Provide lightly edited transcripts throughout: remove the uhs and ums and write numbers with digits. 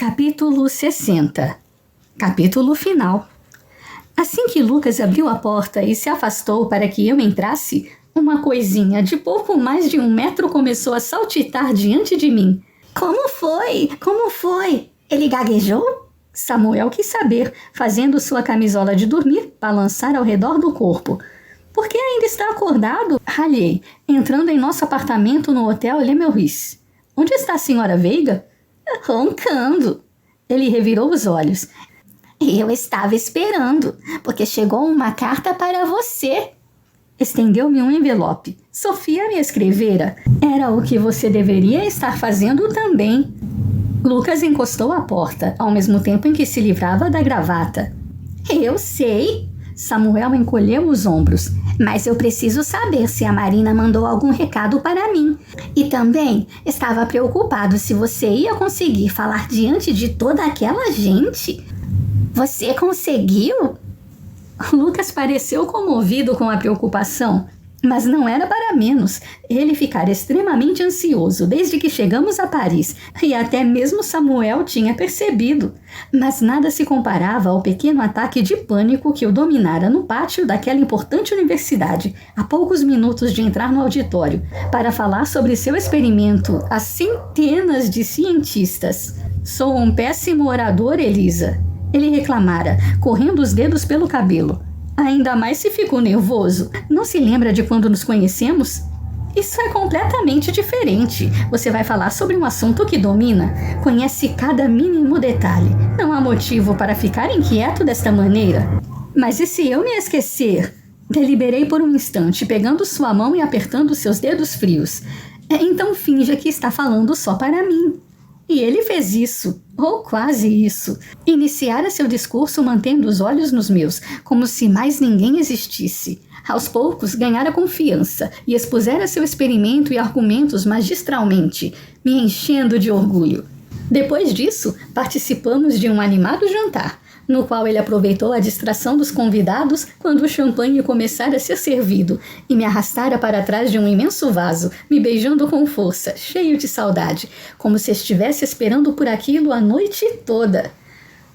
Capítulo 60. Capítulo final. Assim que Lucas abriu a porta e se afastou para que eu entrasse, uma coisinha de pouco mais de 1 metro começou a saltitar diante de mim. Como foi? Como foi? Ele gaguejou? Samuel quis saber, fazendo sua camisola de dormir balançar ao redor do corpo. Por que ainda está acordado? Ralhei, entrando em nosso apartamento no Hotel Le Meurice. Onde está a senhora Veiga? Roncando. Ele revirou os olhos. Eu estava esperando, porque chegou uma carta para você. Estendeu-me um envelope. Sofia me escrevera. Era o que você deveria estar fazendo também. Lucas encostou à porta, ao mesmo tempo em que se livrava da gravata. Eu sei. Samuel encolheu os ombros. Mas eu preciso saber se a Marina mandou algum recado para mim. E também estava preocupado se você ia conseguir falar diante de toda aquela gente. Você conseguiu? Lucas pareceu comovido com a preocupação, mas não era para menos. Ele ficara extremamente ansioso desde que chegamos a Paris, e até mesmo Samuel tinha percebido. Mas nada se comparava ao pequeno ataque de pânico que o dominara no pátio daquela importante universidade, a poucos minutos de entrar no auditório, para falar sobre seu experimento a centenas de cientistas. Sou um péssimo orador, Elisa. Ele reclamara, correndo os dedos pelo cabelo. Ainda mais se ficou nervoso. Não se lembra de quando nos conhecemos? Isso é completamente diferente. Você vai falar sobre um assunto que domina. Conhece cada mínimo detalhe. Não há motivo para ficar inquieto desta maneira. Mas e se eu me esquecer? Deliberei por um instante, pegando sua mão e apertando seus dedos frios. Então finja que está falando só para mim. E ele fez isso, ou quase isso. Iniciara seu discurso mantendo os olhos nos meus, como se mais ninguém existisse. Aos poucos, ganhara confiança e expusera seu experimento e argumentos magistralmente, me enchendo de orgulho. Depois disso, participamos de um animado jantar, no qual ele aproveitou a distração dos convidados quando o champanhe começara a ser servido e me arrastara para trás de um imenso vaso, me beijando com força, cheio de saudade, como se estivesse esperando por aquilo a noite toda.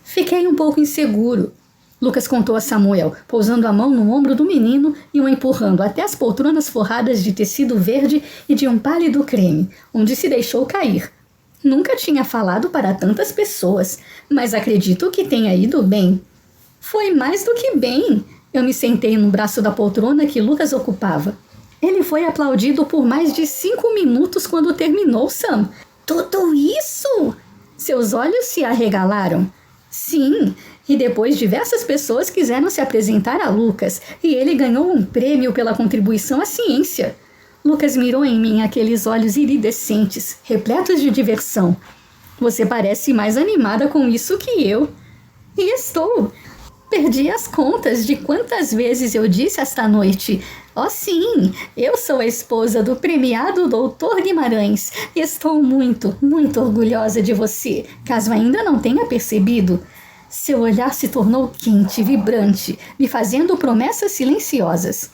Fiquei um pouco inseguro. Lucas contou a Samuel, pousando a mão no ombro do menino e o empurrando até as poltronas forradas de tecido verde e de um pálido creme, onde se deixou cair. Nunca tinha falado para tantas pessoas, mas acredito que tenha ido bem. Foi mais do que bem. Eu me sentei no braço da poltrona que Lucas ocupava. Ele foi aplaudido por mais de 5 minutos quando terminou, Sam. Tudo isso? Seus olhos se arregalaram. Sim, e depois diversas pessoas quiseram se apresentar a Lucas, e ele ganhou um prêmio pela contribuição à ciência. Lucas mirou em mim aqueles olhos iridescentes, repletos de diversão. Você parece mais animada com isso que eu. E estou. Perdi as contas de quantas vezes eu disse esta noite: oh sim, eu sou a esposa do premiado Dr. Guimarães e estou muito, muito orgulhosa de você, caso ainda não tenha percebido. Seu olhar se tornou quente, vibrante, me fazendo promessas silenciosas.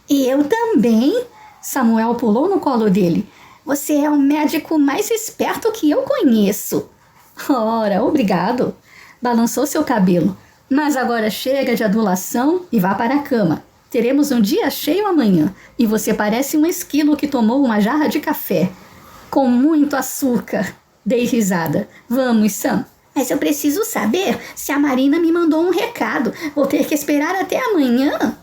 E eu também? Samuel pulou no colo dele. Você é o médico mais esperto que eu conheço. Ora, obrigado. Balançou seu cabelo. Mas agora chega de adulação e vá para a cama. Teremos um dia cheio amanhã e você parece um esquilo que tomou uma jarra de café. Com muito açúcar. Dei risada. Vamos, Sam. Mas eu preciso saber se a Marina me mandou um recado. Vou ter que esperar até amanhã.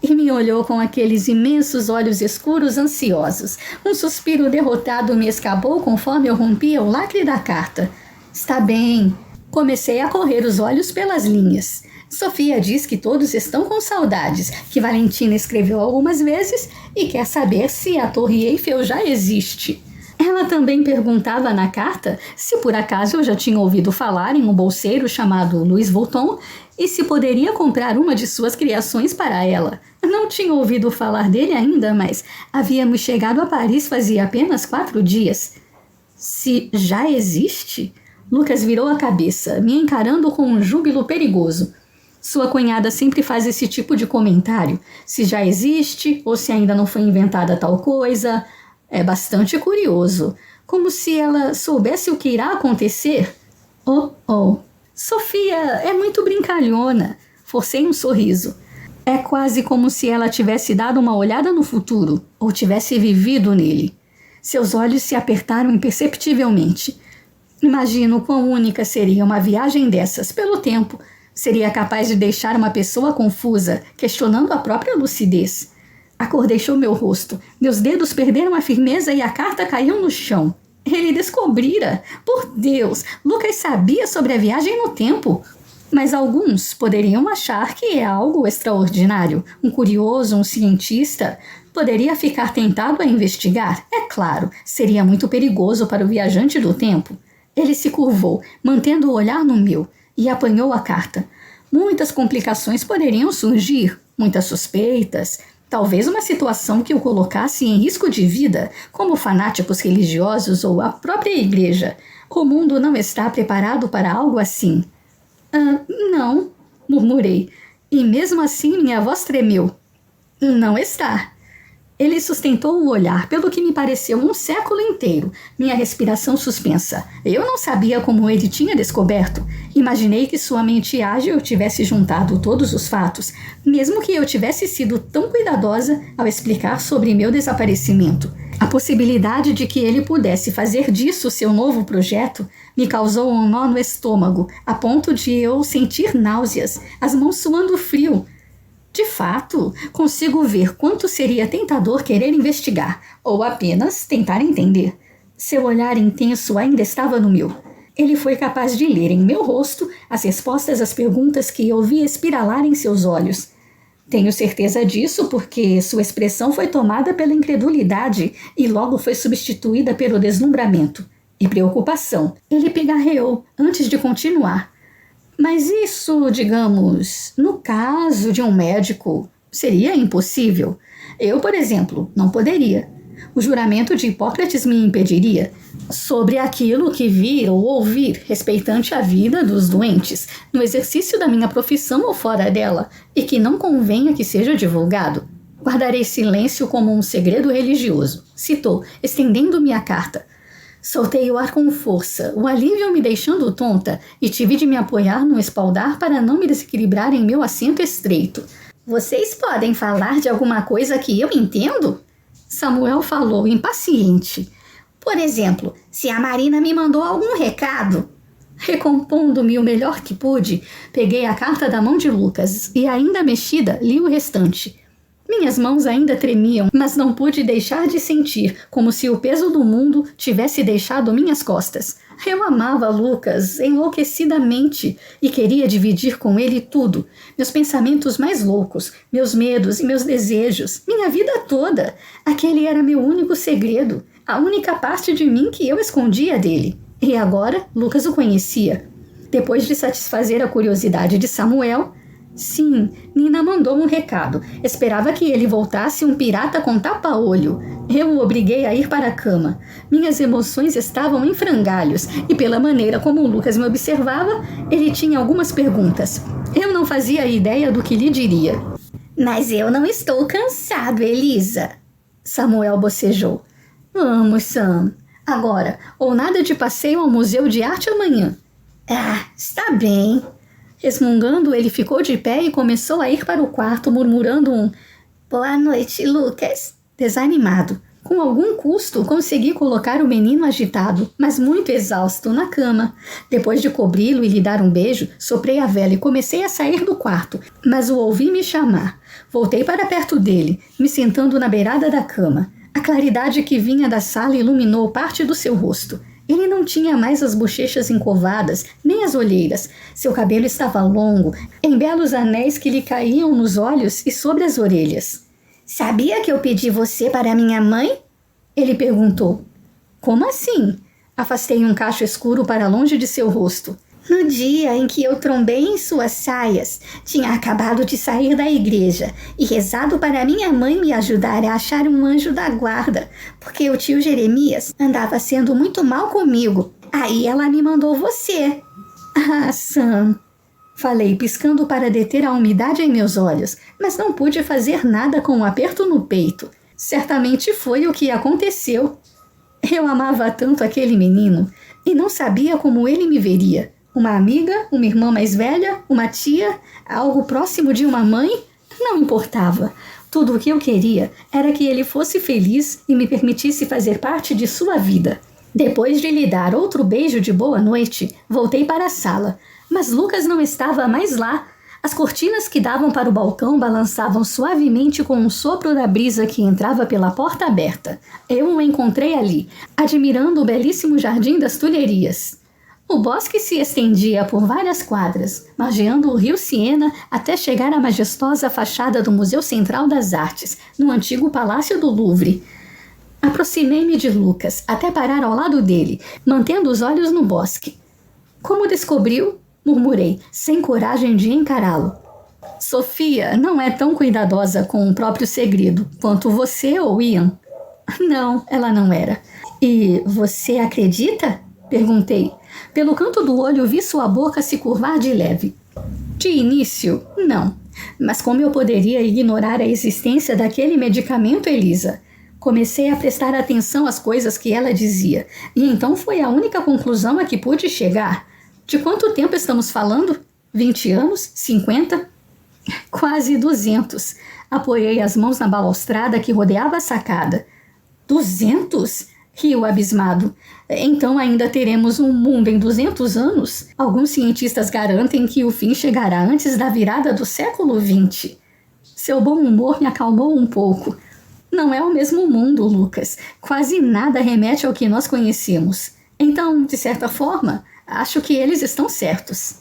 E me olhou com aqueles imensos olhos escuros ansiosos. Um suspiro derrotado me escapou conforme eu rompia o lacre da carta. Está bem. Comecei a correr os olhos pelas linhas. Sofia diz que todos estão com saudades, que Valentina escreveu algumas vezes e quer saber se a Torre Eiffel já existe. Ela também perguntava na carta se por acaso eu já tinha ouvido falar em um bolseiro chamado Louis Vuitton e se poderia comprar uma de suas criações para ela. Não tinha ouvido falar dele ainda, mas havíamos chegado a Paris fazia apenas 4 dias. Se já existe? Lucas virou a cabeça, me encarando com um júbilo perigoso. Sua cunhada sempre faz esse tipo de comentário. Se já existe ou se ainda não foi inventada tal coisa. É bastante curioso. Como se ela soubesse o que irá acontecer. Oh, oh. Sofia é muito brincalhona. Forcei um sorriso. É quase como se ela tivesse dado uma olhada no futuro, ou tivesse vivido nele. Seus olhos se apertaram imperceptivelmente. Imagino quão única seria uma viagem dessas pelo tempo. Seria capaz de deixar uma pessoa confusa, questionando a própria lucidez. A cor deixou meu rosto. Meus dedos perderam a firmeza e a carta caiu no chão. Ele descobrira. Por Deus, Lucas sabia sobre a viagem no tempo. Mas alguns poderiam achar que é algo extraordinário. Um curioso, um cientista, poderia ficar tentado a investigar. É claro, seria muito perigoso para o viajante do tempo. Ele se curvou, mantendo o olhar no meu, e apanhou a carta. Muitas complicações poderiam surgir, muitas suspeitas. Talvez uma situação que o colocasse em risco de vida, como fanáticos religiosos ou a própria igreja. O mundo não está preparado para algo assim. Não, murmurei, e mesmo assim minha voz tremeu. Não está. Ele sustentou o olhar, pelo que me pareceu um século inteiro, minha respiração suspensa. Eu não sabia como ele tinha descoberto. Imaginei que sua mente ágil tivesse juntado todos os fatos, mesmo que eu tivesse sido tão cuidadosa ao explicar sobre meu desaparecimento. A possibilidade de que ele pudesse fazer disso seu novo projeto me causou um nó no estômago, a ponto de eu sentir náuseas, as mãos suando frio. De fato, consigo ver quanto seria tentador querer investigar, ou apenas tentar entender. Seu olhar intenso ainda estava no meu. Ele foi capaz de ler em meu rosto as respostas às perguntas que eu vi espiralar em seus olhos. Tenho certeza disso porque sua expressão foi tomada pela incredulidade e logo foi substituída pelo deslumbramento e preocupação. Ele pigarreou antes de continuar. Mas isso, digamos, no caso de um médico, seria impossível. Eu, por exemplo, não poderia. O juramento de Hipócrates me impediria. Sobre aquilo que vir ou ouvir respeitante a vida dos doentes, no exercício da minha profissão ou fora dela, e que não convenha que seja divulgado. Guardarei silêncio como um segredo religioso, citou, estendendo-me a carta. Soltei o ar com força, o alívio me deixando tonta, e tive de me apoiar no espaldar para não me desequilibrar em meu assento estreito. Vocês podem falar de alguma coisa que eu entendo? Samuel falou, impaciente. Por exemplo, se a Marina me mandou algum recado. Recompondo-me o melhor que pude, peguei a carta da mão de Lucas e, ainda mexida, li o restante. Minhas mãos ainda tremiam, mas não pude deixar de sentir, como se o peso do mundo tivesse deixado minhas costas. Eu amava Lucas enlouquecidamente e queria dividir com ele tudo. Meus pensamentos mais loucos, meus medos e meus desejos, minha vida toda. Aquele era meu único segredo, a única parte de mim que eu escondia dele. E agora Lucas o conhecia. Depois de satisfazer a curiosidade de Samuel... Sim, Nina mandou um recado. Esperava que ele voltasse um pirata com tapa-olho. Eu o obriguei a ir para a cama. Minhas emoções estavam em frangalhos e pela maneira como o Lucas me observava, ele tinha algumas perguntas. Eu não fazia ideia do que lhe diria. Mas eu não estou cansado, Elisa. Samuel bocejou. Vamos, Sam. Agora, ou nada de passeio ao Museu de Arte amanhã. Está bem. Resmungando, ele ficou de pé e começou a ir para o quarto, murmurando um Boa noite, Lucas, desanimado. Com algum custo, consegui colocar o menino agitado, mas muito exausto, na cama. Depois de cobri-lo e lhe dar um beijo, soprei a vela e comecei a sair do quarto, mas o ouvi me chamar. Voltei para perto dele, me sentando na beirada da cama. A claridade que vinha da sala iluminou parte do seu rosto. Ele não tinha mais as bochechas encovadas, nem as olheiras. Seu cabelo estava longo, em belos anéis que lhe caíam nos olhos e sobre as orelhas. Sabia que eu pedi você para minha mãe? Ele perguntou. Como assim? Afastei um cacho escuro para longe de seu rosto. No dia em que eu trombei em suas saias, tinha acabado de sair da igreja e rezado para minha mãe me ajudar a achar um anjo da guarda, porque o tio Jeremias andava sendo muito mal comigo. Aí ela me mandou você. Sam, falei, piscando para deter a umidade em meus olhos, mas não pude fazer nada com um aperto no peito. Certamente foi o que aconteceu. Eu amava tanto aquele menino e não sabia como ele me veria. Uma amiga, uma irmã mais velha, uma tia, algo próximo de uma mãe? Não importava. Tudo o que eu queria era que ele fosse feliz e me permitisse fazer parte de sua vida. Depois de lhe dar outro beijo de boa noite, voltei para a sala. Mas Lucas não estava mais lá. As cortinas que davam para o balcão balançavam suavemente com um sopro da brisa que entrava pela porta aberta. Eu o encontrei ali, admirando o belíssimo jardim das Tulherias. O bosque se estendia por várias quadras, margeando o rio Siena até chegar à majestosa fachada do Museu Central das Artes, no antigo Palácio do Louvre. Aproximei-me de Lucas, até parar ao lado dele, mantendo os olhos no bosque. Como descobriu? Murmurei, sem coragem de encará-lo. Sofia não é tão cuidadosa com o próprio segredo quanto você ou Ian. Não, ela não era. E você acredita? Perguntei. Pelo canto do olho vi sua boca se curvar de leve. De início, não. Mas como eu poderia ignorar a existência daquele medicamento, Elisa? Comecei a prestar atenção às coisas que ela dizia, e então foi a única conclusão a que pude chegar. De quanto tempo estamos falando? 20 anos? 50? Quase 200. Apoiei as mãos na balustrada que rodeava a sacada. 200? Riu abismado. Então ainda teremos um mundo em 200 anos? Alguns cientistas garantem que o fim chegará antes da virada do século XX. Seu bom humor me acalmou um pouco. Não é o mesmo mundo, Lucas. Quase nada remete ao que nós conhecemos. Então, de certa forma, acho que eles estão certos.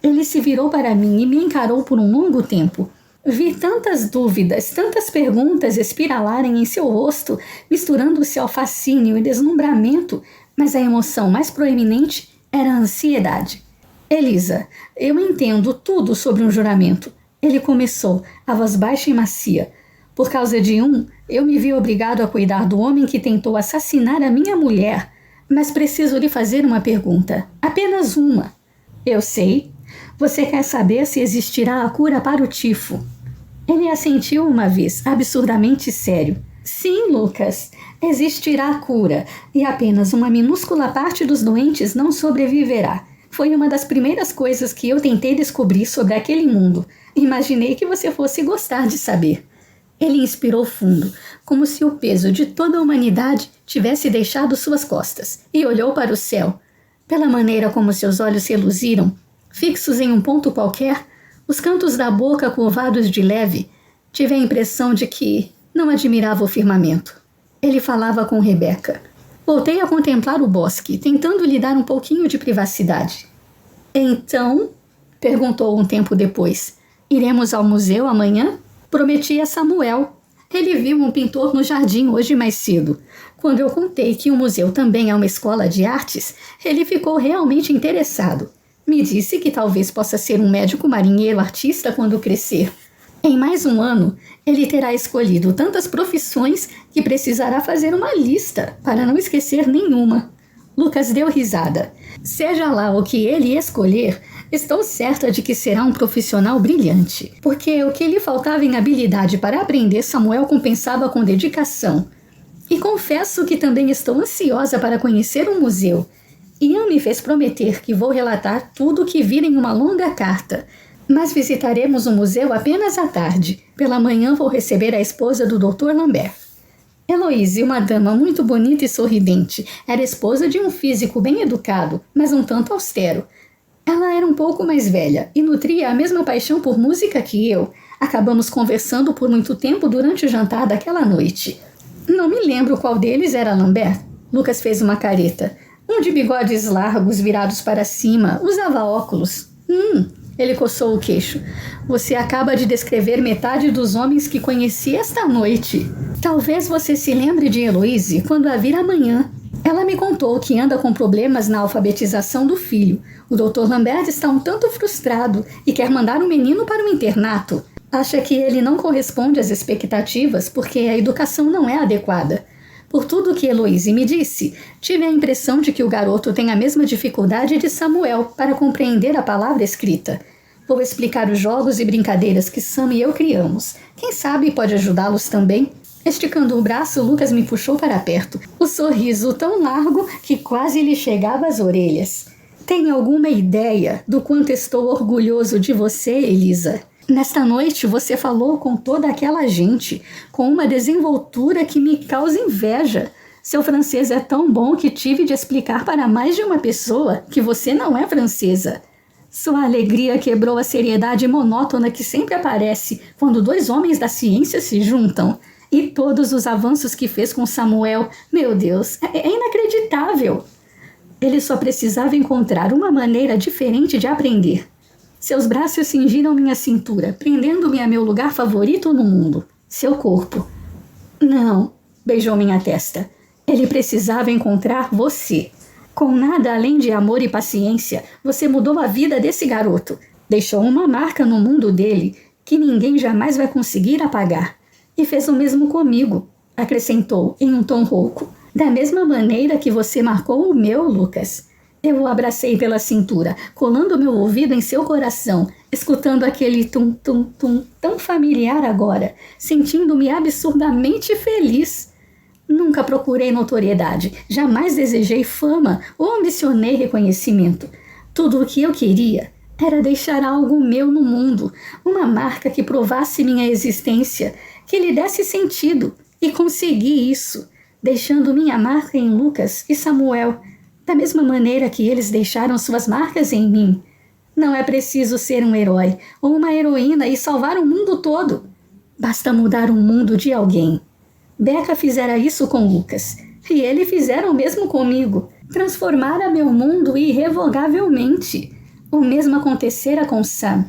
Ele se virou para mim e me encarou por um longo tempo. Vi tantas dúvidas, tantas perguntas espiralarem em seu rosto, misturando-se ao fascínio e deslumbramento, mas a emoção mais proeminente era a ansiedade. Elisa, eu entendo tudo sobre um juramento. Ele começou, a voz baixa e macia. Por causa de um, eu me vi obrigado a cuidar do homem que tentou assassinar a minha mulher. Mas preciso lhe fazer uma pergunta. Apenas uma. Eu sei. Você quer saber se existirá a cura para o tifo? Ele assentiu uma vez, absurdamente sério. Sim, Lucas. Existirá a cura, e apenas uma minúscula parte dos doentes não sobreviverá. Foi uma das primeiras coisas que eu tentei descobrir sobre aquele mundo. Imaginei que você fosse gostar de saber. Ele inspirou fundo, como se o peso de toda a humanidade tivesse deixado suas costas, e olhou para o céu. Pela maneira como seus olhos reluziram, fixos em um ponto qualquer, os cantos da boca curvados de leve, tive a impressão de que não admirava o firmamento. Ele falava com Rebeca. Voltei a contemplar o bosque, tentando lhe dar um pouquinho de privacidade. Então, perguntou um tempo depois, iremos ao museu amanhã? Prometi a Samuel. Ele viu um pintor no jardim hoje mais cedo. Quando eu contei que o museu também é uma escola de artes, ele ficou realmente interessado. Me disse que talvez possa ser um médico marinheiro artista quando crescer. Em mais um ano, ele terá escolhido tantas profissões que precisará fazer uma lista para não esquecer nenhuma. Lucas deu risada. Seja lá o que ele escolher, estou certa de que será um profissional brilhante, porque o que lhe faltava em habilidade para aprender, Samuel compensava com dedicação. E confesso que também estou ansiosa para conhecer o museu. Ian me fez prometer que vou relatar tudo o que vir em uma longa carta, mas visitaremos o museu apenas à tarde. Pela manhã vou receber a esposa do Dr. Lambert. Heloise, uma dama muito bonita e sorridente, era esposa de um físico bem educado, mas um tanto austero. Ela era um pouco mais velha e nutria a mesma paixão por música que eu. Acabamos conversando por muito tempo durante o jantar daquela noite. Não me lembro qual deles era Lambert. Lucas fez uma careta. Um de bigodes largos virados para cima, usava óculos. Ele coçou o queixo. Você acaba de descrever metade dos homens que conheci esta noite. Talvez você se lembre de Heloise quando a vir amanhã. Ela me contou que anda com problemas na alfabetização do filho. O Dr. Lambert está um tanto frustrado e quer mandar o menino para o internato. Acha que ele não corresponde às expectativas porque a educação não é adequada. Por tudo que Heloise me disse, tive a impressão de que o garoto tem a mesma dificuldade de Samuel para compreender a palavra escrita. Vou explicar os jogos e brincadeiras que Sam e eu criamos. Quem sabe pode ajudá-los também. Esticando o braço, Lucas me puxou para perto, o sorriso tão largo que quase lhe chegava às orelhas. Tem alguma ideia do quanto estou orgulhoso de você, Elisa? Nesta noite você falou com toda aquela gente, com uma desenvoltura que me causa inveja. Seu francês é tão bom que tive de explicar para mais de uma pessoa que você não é francesa. Sua alegria quebrou a seriedade monótona que sempre aparece quando dois homens da ciência se juntam. E todos os avanços que fez com Samuel, meu Deus, é inacreditável. Ele só precisava encontrar uma maneira diferente de aprender. Seus braços cingiram minha cintura, prendendo-me a meu lugar favorito no mundo, seu corpo. Não, beijou minha testa. Ele precisava encontrar você. Com nada além de amor e paciência, você mudou a vida desse garoto. Deixou uma marca no mundo dele que ninguém jamais vai conseguir apagar. E fez o mesmo comigo, acrescentou em um tom rouco. Da mesma maneira que você marcou o meu, Lucas. Eu o abracei pela cintura, colando meu ouvido em seu coração, escutando aquele tum-tum-tum tão familiar agora, sentindo-me absurdamente feliz. Nunca procurei notoriedade, jamais desejei fama ou ambicionei reconhecimento. Tudo o que eu queria era deixar algo meu no mundo, uma marca que provasse minha existência, que lhe desse sentido, e consegui isso, deixando minha marca em Lucas e Samuel, da mesma maneira que eles deixaram suas marcas em mim. Não é preciso ser um herói ou uma heroína e salvar o mundo todo. Basta mudar o mundo de alguém. Becca fizera isso com Lucas, e ele fizera o mesmo comigo. Transformara meu mundo irrevogavelmente. O mesmo acontecera com Sam.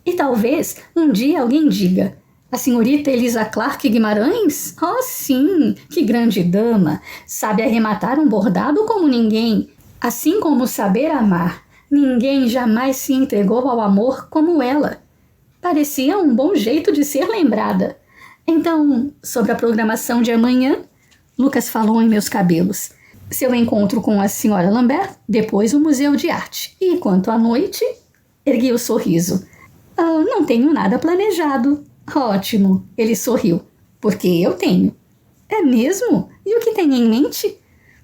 E talvez um dia alguém diga: a senhorita Elisa Clark Guimarães? Oh, sim, que grande dama! Sabe arrematar um bordado como ninguém. Assim como saber amar. Ninguém jamais se entregou ao amor como ela. Parecia um bom jeito de ser lembrada. Então, sobre a programação de amanhã, Lucas falou em meus cabelos. Seu encontro com a senhora Lambert, depois o Museu de Arte. E quanto à noite, ergui o sorriso. Não tenho nada planejado. Ótimo, ele sorriu. Porque eu tenho. É mesmo? E o que tem em mente?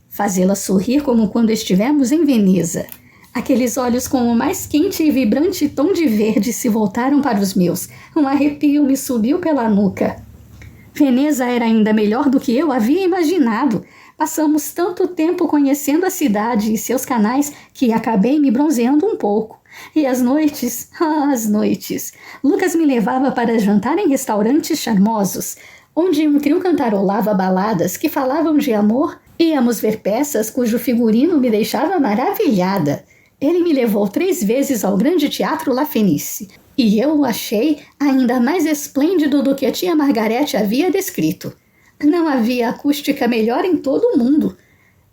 Fazê-la sorrir como quando estivemos em Veneza. Aqueles olhos com o mais quente e vibrante tom de verde se voltaram para os meus. Um arrepio me subiu pela nuca. Veneza era ainda melhor do que eu havia imaginado. Passamos tanto tempo conhecendo a cidade e seus canais que acabei me bronzeando um pouco. E as noites, as noites. Lucas me levava para jantar em restaurantes charmosos, onde um trio cantarolava baladas que falavam de amor. Íamos ver peças cujo figurino me deixava maravilhada. Ele me levou 3 vezes ao grande teatro La Fenice, e eu o achei ainda mais esplêndido do que a tia Margarete havia descrito. Não havia acústica melhor em todo o mundo.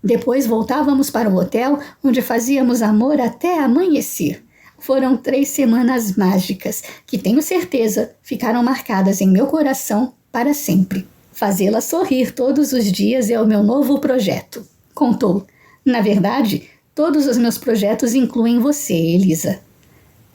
Depois voltávamos para o hotel, onde fazíamos amor até amanhecer. Foram 3 semanas mágicas, que tenho certeza ficaram marcadas em meu coração para sempre. Fazê-la sorrir todos os dias é o meu novo projeto, contou. Na verdade, todos os meus projetos incluem você, Elisa.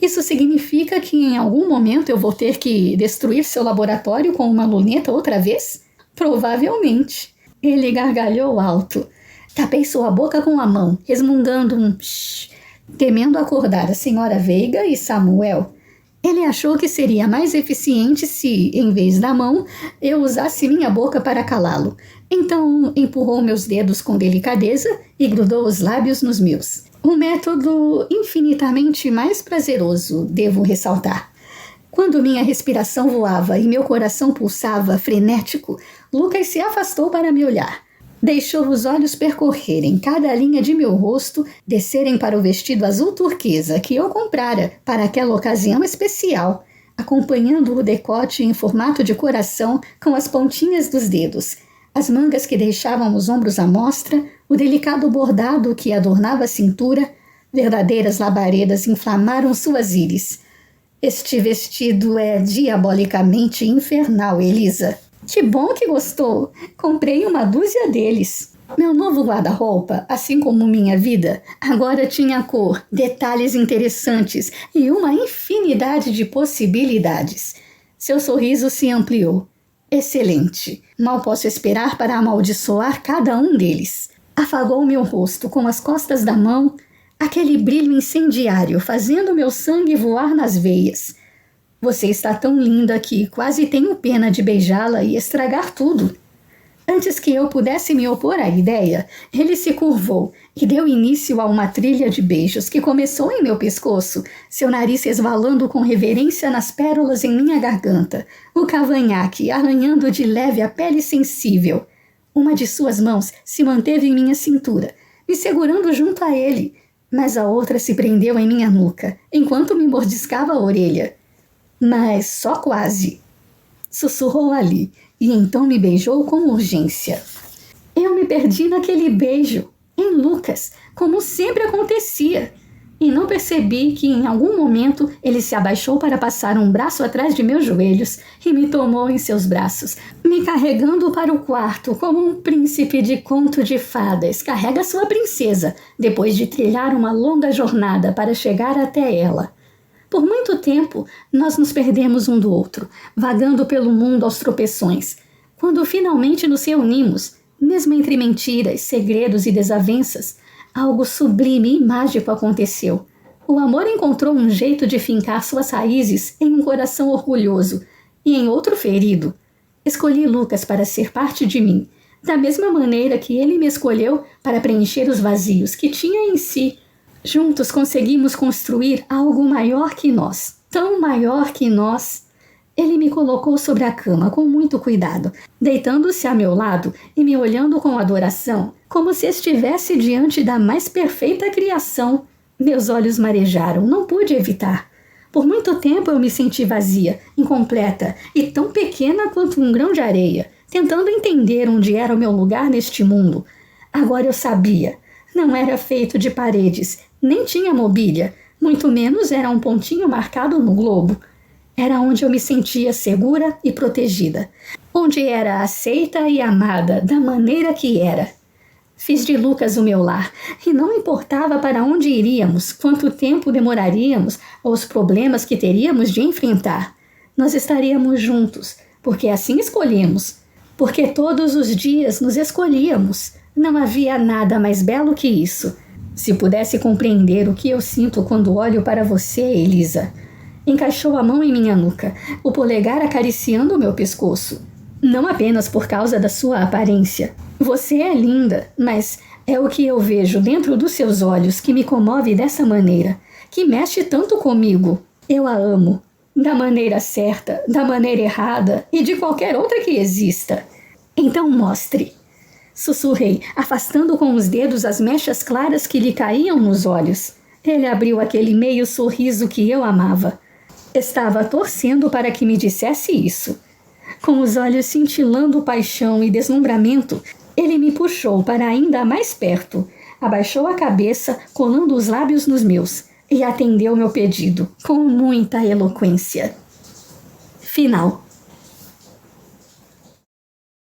Isso significa que em algum momento eu vou ter que destruir seu laboratório com uma luneta outra vez? Provavelmente. Ele gargalhou alto. Tapei sua boca com a mão, resmungando um psh, temendo acordar a senhora Veiga e Samuel. Ele achou que seria mais eficiente se, em vez da mão, eu usasse minha boca para calá-lo. Então empurrou meus dedos com delicadeza e grudou os lábios nos meus. Um método infinitamente mais prazeroso, devo ressaltar. Quando minha respiração voava e meu coração pulsava frenético, Lucas se afastou para me olhar. Deixou os olhos percorrerem cada linha de meu rosto, descerem para o vestido azul turquesa que eu comprara para aquela ocasião especial, acompanhando o decote em formato de coração com as pontinhas dos dedos, as mangas que deixavam os ombros à mostra, o delicado bordado que adornava a cintura, verdadeiras labaredas inflamaram suas íris. Este vestido é diabolicamente infernal, Elisa. Que bom que gostou! Comprei uma dúzia deles. Meu novo guarda-roupa, assim como minha vida, agora tinha cor, detalhes interessantes e uma infinidade de possibilidades. Seu sorriso se ampliou. Excelente. Mal posso esperar para amaldiçoar cada um deles. Afagou meu rosto com as costas da mão, aquele brilho incendiário fazendo meu sangue voar nas veias. Você está tão linda que quase tenho pena de beijá-la e estragar tudo. Antes que eu pudesse me opor à ideia, ele se curvou e deu início a uma trilha de beijos que começou em meu pescoço, seu nariz resvalando com reverência nas pérolas em minha garganta, o cavanhaque arranhando de leve a pele sensível. Uma de suas mãos se manteve em minha cintura, me segurando junto a ele, mas a outra se prendeu em minha nuca, enquanto me mordiscava a orelha. Mas só quase. Sussurrou ali, e então me beijou com urgência. Eu me perdi naquele beijo, em Lucas, como sempre acontecia, e não percebi que em algum momento ele se abaixou para passar um braço atrás de meus joelhos e me tomou em seus braços, me carregando para o quarto como um príncipe de conto de fadas carrega sua princesa depois de trilhar uma longa jornada para chegar até ela. Por muito tempo, nós nos perdemos um do outro, vagando pelo mundo aos tropeções. Quando finalmente nos reunimos, mesmo entre mentiras, segredos e desavenças, algo sublime e mágico aconteceu. O amor encontrou um jeito de fincar suas raízes em um coração orgulhoso e em outro ferido. Escolhi Lucas para ser parte de mim, da mesma maneira que ele me escolheu para preencher os vazios que tinha em si. Juntos conseguimos construir algo maior que nós, tão maior que nós. Ele me colocou sobre a cama com muito cuidado, deitando-se a meu lado e me olhando com adoração, como se estivesse diante da mais perfeita criação. Meus olhos marejaram, não pude evitar. Por muito tempo eu me senti vazia, incompleta e tão pequena quanto um grão de areia, tentando entender onde era o meu lugar neste mundo. Agora eu sabia. Não era feito de paredes, nem tinha mobília, muito menos era um pontinho marcado no globo. Era onde eu me sentia segura e protegida, onde era aceita e amada da maneira que era. Fiz de Lucas o meu lar, e não importava para onde iríamos, quanto tempo demoraríamos ou os problemas que teríamos de enfrentar. Nós estaríamos juntos, porque assim escolhemos, porque todos os dias nos escolhíamos. Não havia nada mais belo que isso. Se pudesse compreender o que eu sinto quando olho para você, Elisa. Encaixou a mão em minha nuca, o polegar acariciando o meu pescoço. Não apenas por causa da sua aparência. Você é linda, mas é o que eu vejo dentro dos seus olhos que me comove dessa maneira, que mexe tanto comigo. Eu a amo, da maneira certa, da maneira errada e de qualquer outra que exista. Então mostre. Sussurrei, afastando com os dedos as mechas claras que lhe caíam nos olhos. Ele abriu aquele meio sorriso que eu amava. Estava torcendo para que me dissesse isso. Com os olhos cintilando paixão e deslumbramento, ele me puxou para ainda mais perto, abaixou a cabeça, colando os lábios nos meus, e atendeu meu pedido, com muita eloquência. Final.